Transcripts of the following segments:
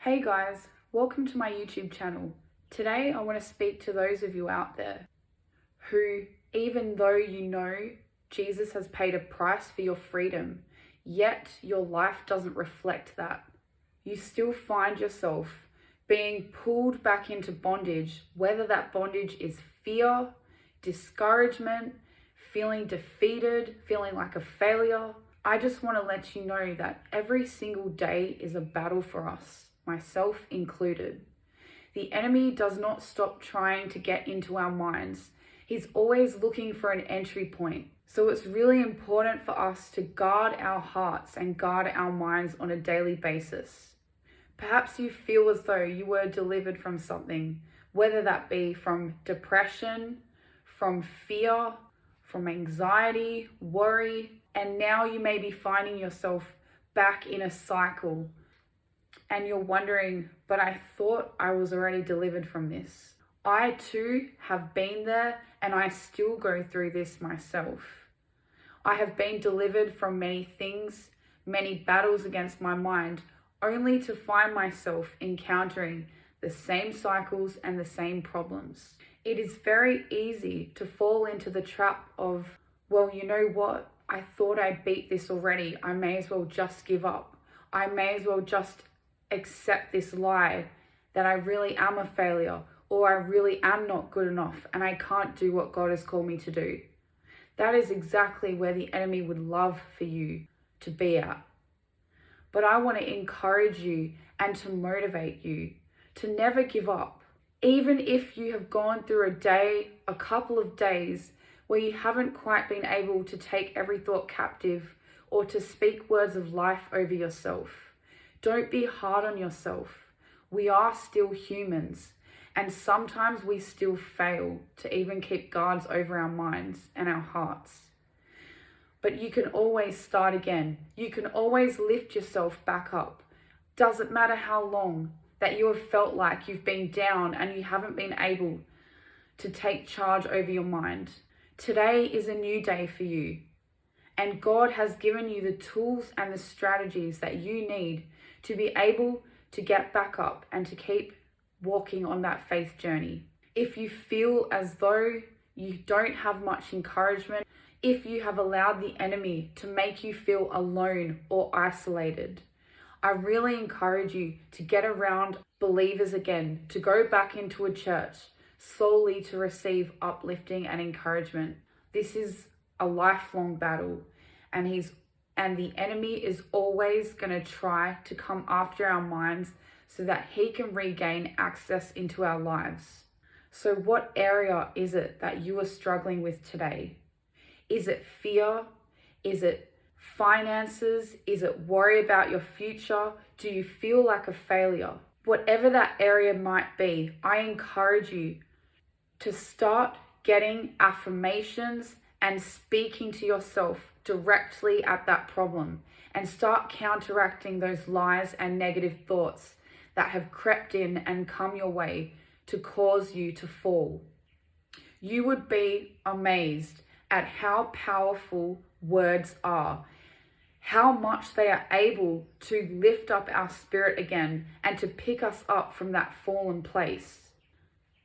Hey guys, welcome to my YouTube channel. Today I want to speak to those of you out there who, even though you know Jesus has paid a price for your freedom, yet your life doesn't reflect that. You still find yourself being pulled back into bondage, whether that bondage is fear, discouragement, feeling defeated, feeling like a failure. I just want to let you know that every single day is a battle for us, myself included. The enemy does not stop trying to get into our minds. He's always looking for an entry point. So it's really important for us to guard our hearts and guard our minds on a daily basis. Perhaps you feel as though you were delivered from something, whether that be from depression, from fear, from anxiety, worry, and now you may be finding yourself back in a cycle. And you're wondering, but I thought I was already delivered from this. I too have been there, and I still go through this myself. I have been delivered from many things, many battles against my mind, only to find myself encountering the same cycles and the same problems. It is very easy to fall into the trap of, well, you know what? I thought I beat this already. I may as well just give up. I may as well just accept this lie that I really am a failure, or I really am not good enough and I can't do what God has called me to do. That is exactly where the enemy would love for you to be at. But I want to encourage you and to motivate you to never give up. Even if you have gone through a day, a couple of days, where you haven't quite been able to take every thought captive or to speak words of life over yourself. Don't be hard on yourself. We are still humans, and sometimes we still fail to even keep guards over our minds and our hearts. But you can always start again. You can always lift yourself back up. Doesn't matter how long that you have felt like you've been down and you haven't been able to take charge over your mind. Today is a new day for you, and God has given you the tools and the strategies that you need to be able to get back up and to keep walking on that faith journey. If you feel as though you don't have much encouragement, if you have allowed the enemy to make you feel alone or isolated, I really encourage you to get around believers again, to go back into a church solely to receive uplifting and encouragement. This is a lifelong battle, and the enemy is always going to try to come after our minds so that he can regain access into our lives. So what area is it that you are struggling with today? Is it fear? Is it finances? Is it worry about your future? Do you feel like a failure? Whatever that area might be, I encourage you to start getting affirmations and speaking to yourself directly at that problem, and start counteracting those lies and negative thoughts that have crept in and come your way to cause you to fall. You would be amazed at how powerful words are, how much they are able to lift up our spirit again and to pick us up from that fallen place.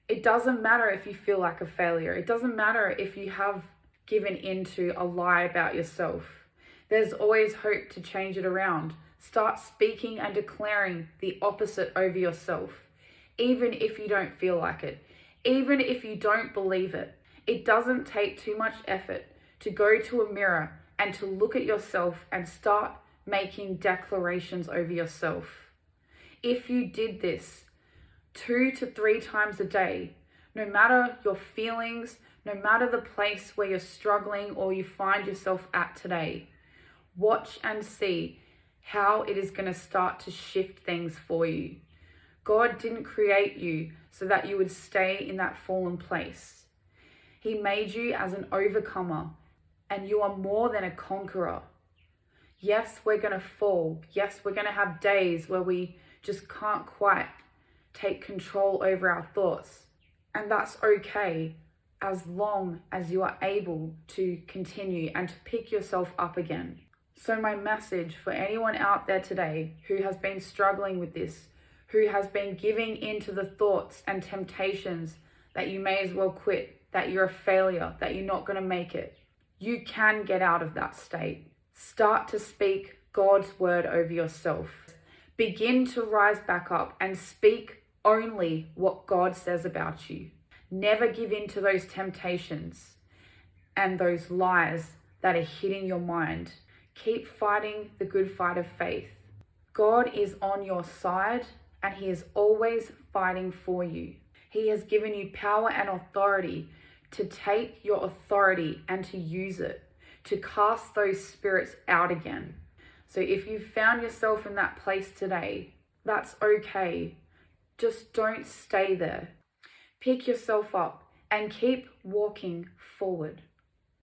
It doesn't matter if you feel like a failure. It doesn't matter if you have given into a lie about yourself. There's always hope to change it around. Start speaking and declaring the opposite over yourself, even if you don't feel like it, even if you don't believe it. It doesn't take too much effort to go to a mirror and to look at yourself and start making declarations over yourself. If you did this 2 to 3 times a day, no matter your feelings, no matter the place where you're struggling or you find yourself at today, watch and see how it is going to start to shift things for you. God didn't create you so that you would stay in that fallen place. He made you as an overcomer, and you are more than a conqueror. Yes, we're going to fall. Yes, we're going to have days where we just can't quite take control over our thoughts. And that's okay, as long as you are able to continue and to pick yourself up again. So my message for anyone out there today who has been struggling with this, who has been giving into the thoughts and temptations that you may as well quit, that you're a failure, that you're not going to make it. You can get out of that state. Start to speak God's word over yourself. Begin to rise back up and speak only what God says about you. Never give in to those temptations and those lies that are hitting your mind. Keep fighting the good fight of faith. God is on your side and He is always fighting for you. He has given you power and authority to take your authority and to use it, to cast those spirits out again. So if you've found yourself in that place today, that's okay. Just don't stay there. Pick yourself up and keep walking forward.